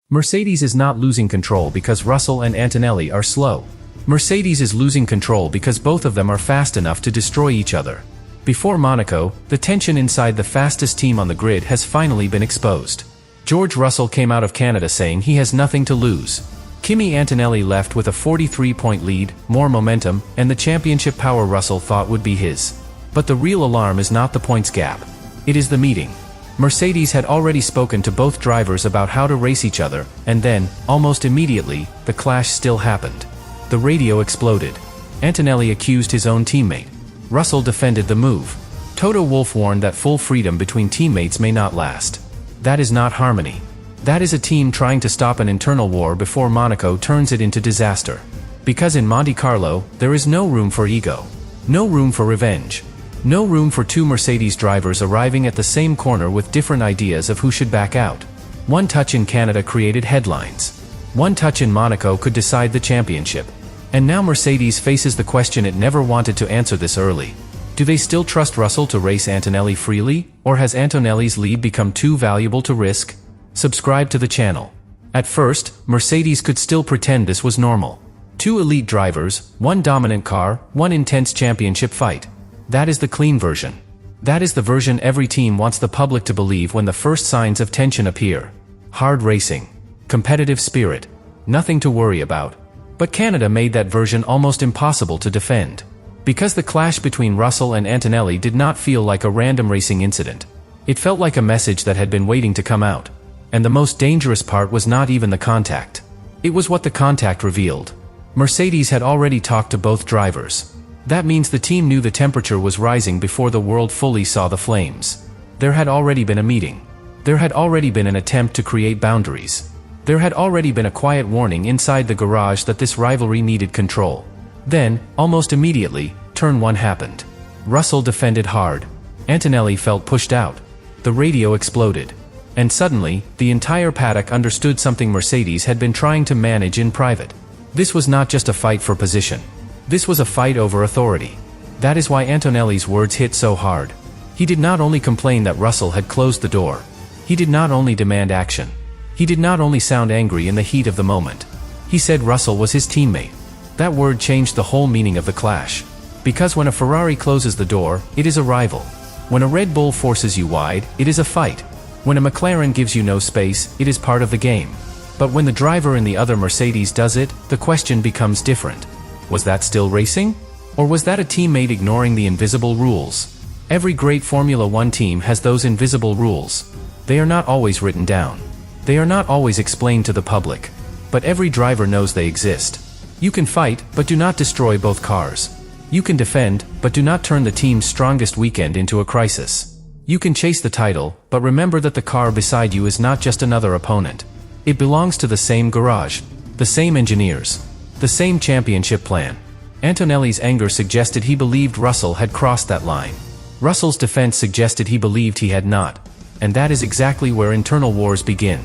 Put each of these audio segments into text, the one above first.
Mercedes is not losing control because Russell and Antonelli are slow. Mercedes is losing control because both of them are fast enough to destroy each other. Before Monaco, the tension inside the fastest team on the grid has finally been exposed. George Russell came out of Canada saying he has nothing to lose. Kimi Antonelli left with a 43-point lead, more momentum, and the championship power Russell thought would be his. But the real alarm is not the points gap. It is the meeting. Mercedes had already spoken to both drivers about how to race each other, and then, almost immediately, the clash still happened. The radio exploded. Antonelli accused his own teammate. Russell defended the move. Toto Wolff warned that full freedom between teammates may not last. That is not harmony. That is a team trying to stop an internal war before Monaco turns it into disaster. Because in Monte Carlo, there is no room for ego. No room for revenge. No room for two Mercedes drivers arriving at the same corner with different ideas of who should back out. One touch in Canada created headlines. One touch in Monaco could decide the championship. And now Mercedes faces the question it never wanted to answer this early. Do they still trust Russell to race Antonelli freely, or has Antonelli's lead become too valuable to risk? Subscribe to the channel. At first, Mercedes could still pretend this was normal. Two elite drivers, one dominant car, one intense championship fight. That is the clean version. That is the version every team wants the public to believe when the first signs of tension appear. Hard racing. Competitive spirit. Nothing to worry about. But Canada made that version almost impossible to defend. Because the clash between Russell and Antonelli did not feel like a random racing incident. It felt like a message that had been waiting to come out. And the most dangerous part was not even the contact. It was what the contact revealed. Mercedes had already talked to both drivers. That means the team knew the temperature was rising before the world fully saw the flames. There had already been a meeting. There had already been an attempt to create boundaries. There had already been a quiet warning inside the garage that this rivalry needed control. Then, almost immediately, turn one happened. Russell defended hard. Antonelli felt pushed out. The radio exploded. And suddenly, the entire paddock understood something Mercedes had been trying to manage in private. This was not just a fight for position. This was a fight over authority. That is why Antonelli's words hit so hard. He did not only complain that Russell had closed the door. He did not only demand action. He did not only sound angry in the heat of the moment. He said Russell was his teammate. That word changed the whole meaning of the clash. Because when a Ferrari closes the door, it is a rival. When a Red Bull forces you wide, it is a fight. When a McLaren gives you no space, it is part of the game. But when the driver in the other Mercedes does it, the question becomes different. Was that still racing? Or was that a teammate ignoring the invisible rules? Every great Formula One team has those invisible rules. They are not always written down. They are not always explained to the public. But every driver knows they exist. You can fight, but do not destroy both cars. You can defend, but do not turn the team's strongest weekend into a crisis. You can chase the title, but remember that the car beside you is not just another opponent. It belongs to the same garage, the same engineers, the same championship plan. Antonelli's anger suggested he believed Russell had crossed that line. Russell's defense suggested he believed he had not. And that is exactly where internal wars begin.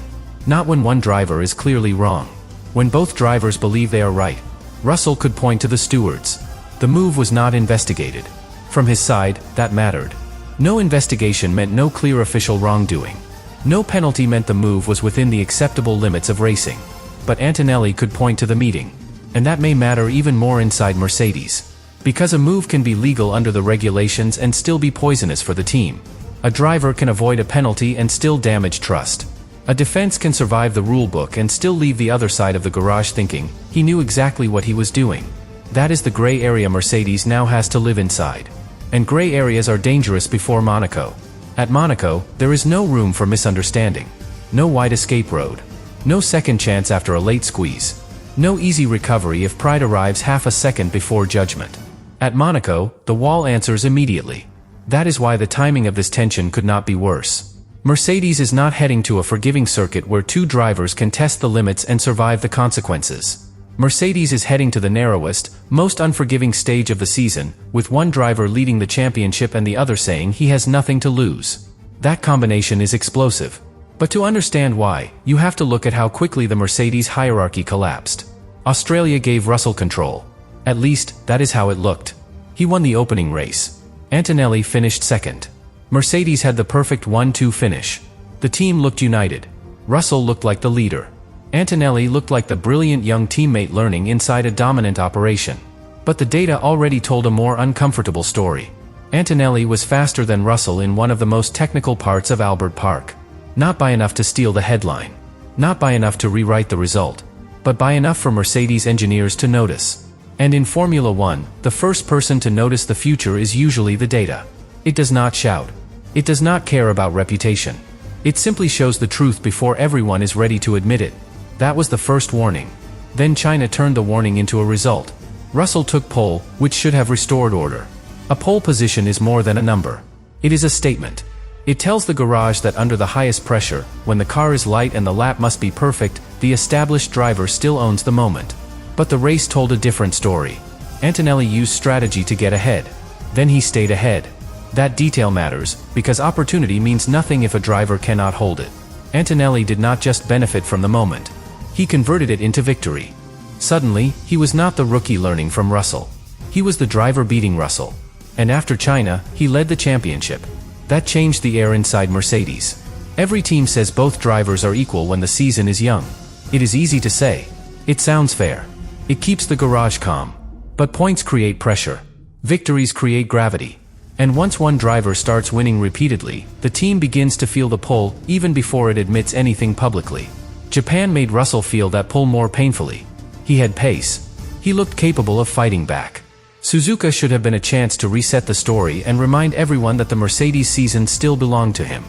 Not when one driver is clearly wrong. When both drivers believe they are right. Russell could point to the stewards. The move was not investigated. From his side, that mattered. No investigation meant no clear official wrongdoing. No penalty meant the move was within the acceptable limits of racing. But Antonelli could point to the meeting. And that may matter even more inside Mercedes. Because a move can be legal under the regulations and still be poisonous for the team. A driver can avoid a penalty and still damage trust. A defense can survive the rulebook and still leave the other side of the garage thinking, he knew exactly what he was doing. That is the gray area Mercedes now has to live inside. And gray areas are dangerous before Monaco. At Monaco, there is no room for misunderstanding. No wide escape road. No second chance after a late squeeze. No easy recovery if pride arrives half a second before judgment. At Monaco, the wall answers immediately. That is why the timing of this tension could not be worse. Mercedes is not heading to a forgiving circuit where two drivers can test the limits and survive the consequences. Mercedes is heading to the narrowest, most unforgiving stage of the season, with one driver leading the championship and the other saying he has nothing to lose. That combination is explosive. But to understand why, you have to look at how quickly the Mercedes hierarchy collapsed. Australia gave Russell control. At least, that is how it looked. He won the opening race. Antonelli finished second. Mercedes had the perfect 1-2 finish. The team looked united. Russell looked like the leader. Antonelli looked like the brilliant young teammate learning inside a dominant operation. But the data already told a more uncomfortable story. Antonelli was faster than Russell in one of the most technical parts of Albert Park. Not by enough to steal the headline. Not by enough to rewrite the result. But by enough for Mercedes engineers to notice. And in Formula One, the first person to notice the future is usually the data. It does not shout. It does not care about reputation. It simply shows the truth before everyone is ready to admit it. That was the first warning. Then China turned the warning into a result. Russell took pole, which should have restored order. A pole position is more than a number. It is a statement. It tells the garage that under the highest pressure, when the car is light and the lap must be perfect, the established driver still owns the moment. But the race told a different story. Antonelli used strategy to get ahead. Then he stayed ahead. That detail matters, because opportunity means nothing if a driver cannot hold it. Antonelli did not just benefit from the moment. He converted it into victory. Suddenly, he was not the rookie learning from Russell. He was the driver beating Russell. And after China, he led the championship. That changed the air inside Mercedes. Every team says both drivers are equal when the season is young. It is easy to say. It sounds fair. It keeps the garage calm. But points create pressure. Victories create gravity. And once one driver starts winning repeatedly, the team begins to feel the pull, even before it admits anything publicly. Japan made Russell feel that pull more painfully. He had pace. He looked capable of fighting back. Suzuka should have been a chance to reset the story and remind everyone that the Mercedes season still belonged to him.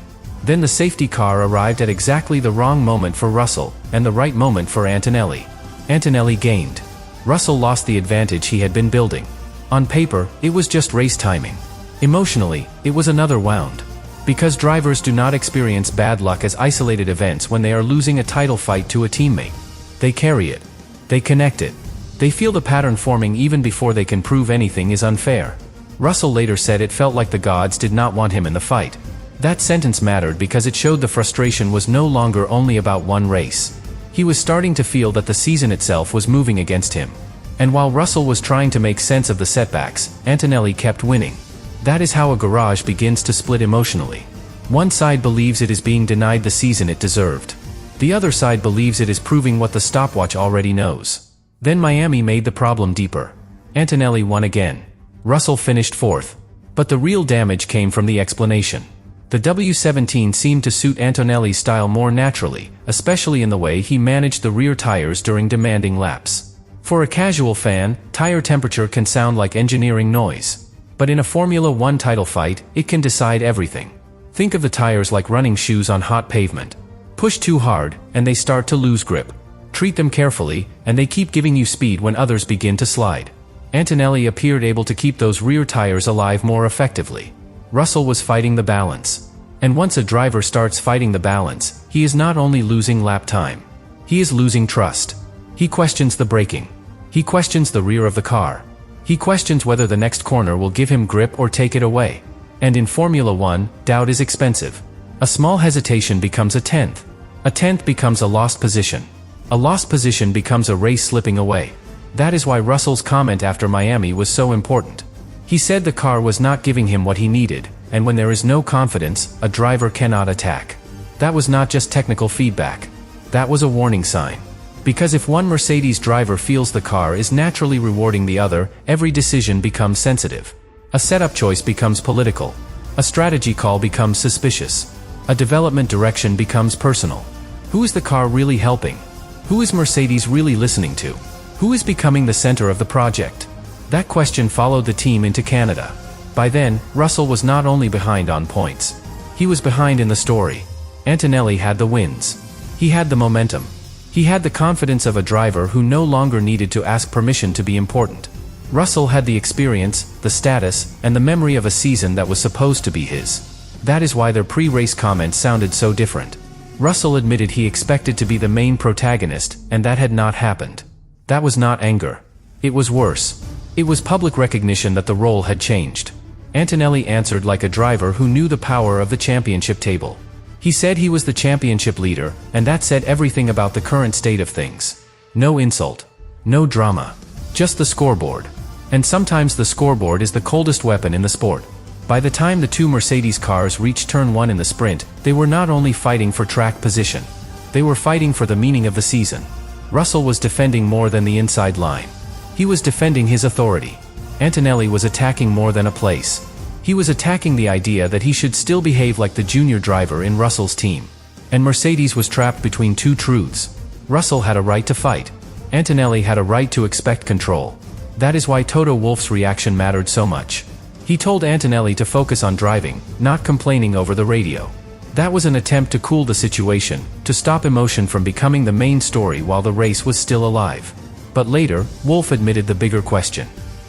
Then the safety car arrived at exactly the wrong moment for Russell, and the right moment for Antonelli. Antonelli gained. Russell lost the advantage he had been building. On paper, it was just race timing. Emotionally, it was another wound. Because drivers do not experience bad luck as isolated events when they are losing a title fight to a teammate. They carry it. They connect it. They feel the pattern forming even before they can prove anything is unfair. Russell later said it felt like the gods did not want him in the fight. That sentence mattered because it showed the frustration was no longer only about one race. He was starting to feel that the season itself was moving against him. And while Russell was trying to make sense of the setbacks, Antonelli kept winning. That is how a garage begins to split emotionally. One side believes it is being denied the season it deserved. The other side believes it is proving what the stopwatch already knows. Then Miami made the problem deeper. Antonelli won again. Russell finished fourth. But the real damage came from the explanation. The W17 seemed to suit Antonelli's style more naturally, especially in the way he managed the rear tires during demanding laps. For a casual fan, tire temperature can sound like engineering noise. But in a Formula One title fight, it can decide everything. Think of the tires like running shoes on hot pavement. Push too hard, and they start to lose grip. Treat them carefully, and they keep giving you speed when others begin to slide. Antonelli appeared able to keep those rear tires alive more effectively. Russell was fighting the balance. And once a driver starts fighting the balance, he is not only losing lap time. He is losing trust. He questions the braking. He questions the rear of the car. He questions whether the next corner will give him grip or take it away. And in Formula One, doubt is expensive. A small hesitation becomes a tenth. A tenth becomes a lost position. A lost position becomes a race slipping away. That is why Russell's comment after Miami was so important. He said the car was not giving him what he needed, and when there is no confidence, a driver cannot attack. That was not just technical feedback. That was a warning sign. Because if one Mercedes driver feels the car is naturally rewarding the other, every decision becomes sensitive. A setup choice becomes political. A strategy call becomes suspicious. A development direction becomes personal. Who is the car really helping? Who is Mercedes really listening to? Who is becoming the center of the project? That question followed the team into Canada. By then, Russell was not only behind on points. He was behind in the story. Antonelli had the wins. He had the momentum. He had the confidence of a driver who no longer needed to ask permission to be important. Russell had the experience, the status, and the memory of a season that was supposed to be his. That is why their pre-race comments sounded so different. Russell admitted he expected to be the main protagonist, and that had not happened. That was not anger. It was worse. It was public recognition that the role had changed. Antonelli answered like a driver who knew the power of the championship table. He said he was the championship leader, and that said everything about the current state of things. No insult. No drama. Just the scoreboard. And sometimes the scoreboard is the coldest weapon in the sport. By the time the two Mercedes cars reached turn 1 in the sprint, they were not only fighting for track position. They were fighting for the meaning of the season. Russell was defending more than the inside line. He was defending his authority. Antonelli was attacking more than a place. He was attacking the idea that he should still behave like the junior driver in Russell's team. And Mercedes was trapped between two truths. Russell had a right to fight. Antonelli had a right to expect control. That is why Toto Wolff's reaction mattered so much. He told Antonelli to focus on driving, not complaining over the radio. That was an attempt to cool the situation, to stop emotion from becoming the main story while the race was still alive. But later, Wolff admitted the bigger question.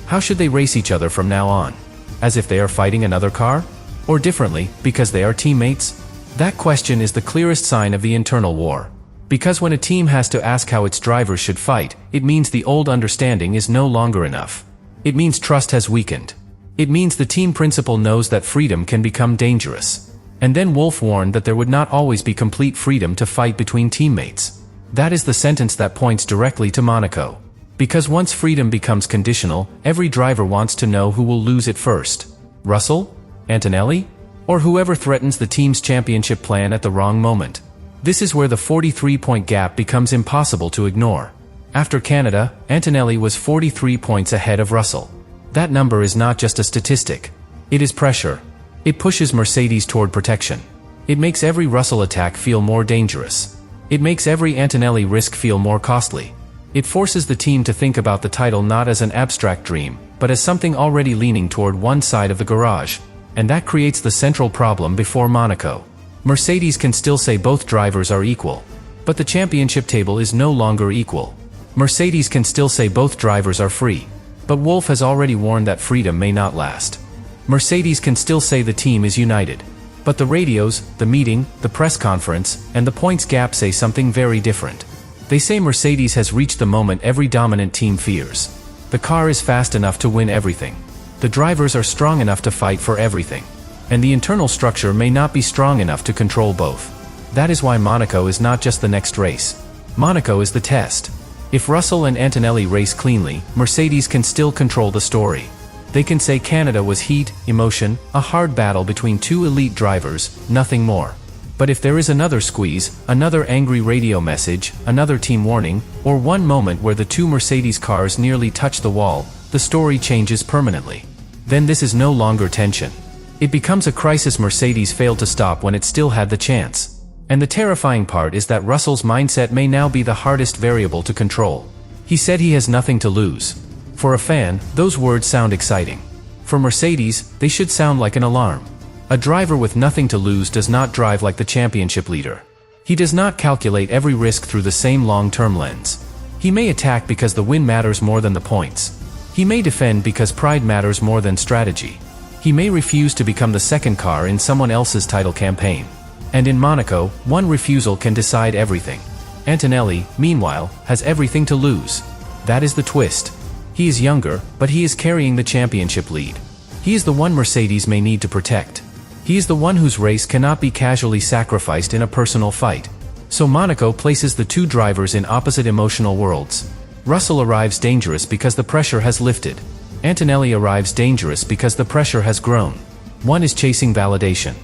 How should they race each other from now on? As if they are fighting another car? Or differently, because they are teammates? That question is the clearest sign of the internal war. Because when a team has to ask how its drivers should fight, it means the old understanding is no longer enough. It means trust has weakened. It means the team principal knows that freedom can become dangerous. And then Wolff warned that there would not always be complete freedom to fight between teammates. That is the sentence that points directly to Monaco. Because once freedom becomes conditional, every driver wants to know who will lose it first. Russell? Antonelli? Or whoever threatens the team's championship plan at the wrong moment. This is where the 43-point gap becomes impossible to ignore. After Canada, Antonelli was 43 points ahead of Russell. That number is not just a statistic. It is pressure. It pushes Mercedes toward protection. It makes every Russell attack feel more dangerous. It makes every Antonelli risk feel more costly. It forces the team to think about the title not as an abstract dream, but as something already leaning toward one side of the garage. And that creates the central problem before Monaco. Mercedes can still say both drivers are equal. But the championship table is no longer equal. Mercedes can still say both drivers are free. But Wolff has already warned that freedom may not last. Mercedes can still say the team is united. But the radios, the meeting, the press conference, and the points gap say something very different. They say Mercedes has reached the moment every dominant team fears. The car is fast enough to win everything. The drivers are strong enough to fight for everything. And the internal structure may not be strong enough to control both. That is why Monaco is not just the next race. Monaco is the test. If Russell and Antonelli race cleanly, Mercedes can still control the story. They can say Canada was heat, emotion, a hard battle between two elite drivers, nothing more. But if there is another squeeze, another angry radio message, another team warning, or one moment where the two Mercedes cars nearly touch the wall, the story changes permanently. Then this is no longer tension. It becomes a crisis Mercedes failed to stop when it still had the chance. And the terrifying part is that Russell's mindset may now be the hardest variable to control. He said he has nothing to lose. For a fan, those words sound exciting. For Mercedes, they should sound like an alarm. A driver with nothing to lose does not drive like the championship leader. He does not calculate every risk through the same long-term lens. He may attack because the win matters more than the points. He may defend because pride matters more than strategy. He may refuse to become the second car in someone else's title campaign. And in Monaco, one refusal can decide everything. Antonelli, meanwhile, has everything to lose. That is the twist. He is younger, but he is carrying the championship lead. He is the one Mercedes may need to protect. He is the one whose race cannot be casually sacrificed in a personal fight. So Monaco places the two drivers in opposite emotional worlds. Russell arrives dangerous because the pressure has lifted. Antonelli arrives dangerous because the pressure has grown. One is chasing validation.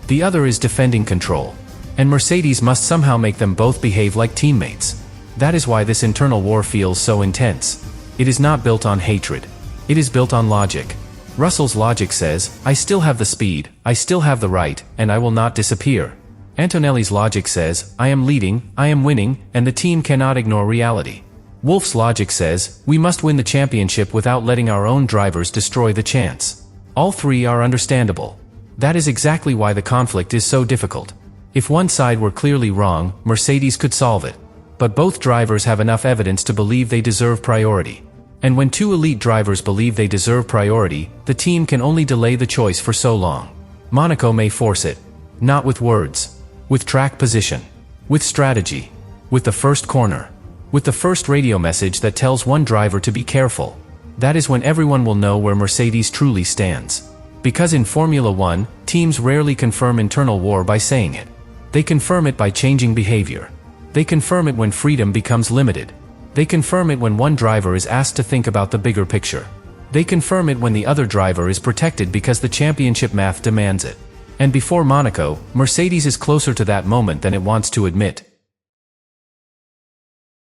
The other is defending control. And Mercedes must somehow make them both behave like teammates. That is why this internal war feels so intense. It is not built on hatred. It is built on logic. Russell's logic says, I still have the speed, I still have the right, and I will not disappear. Antonelli's logic says, I am leading, I am winning, and the team cannot ignore reality. Wolff's logic says, we must win the championship without letting our own drivers destroy the chance. All three are understandable. That is exactly why the conflict is so difficult. If one side were clearly wrong, Mercedes could solve it. But both drivers have enough evidence to believe they deserve priority. And when two elite drivers believe they deserve priority, the team can only delay the choice for so long. Monaco may force it. Not with words. With track position. With strategy. With the first corner. With the first radio message that tells one driver to be careful. That is when everyone will know where Mercedes truly stands. Because in Formula One, teams rarely confirm internal war by saying it. They confirm it by changing behavior. They confirm it when freedom becomes limited. They confirm it when one driver is asked to think about the bigger picture. They confirm it when the other driver is protected because the championship math demands it. And before Monaco, Mercedes is closer to that moment than it wants to admit.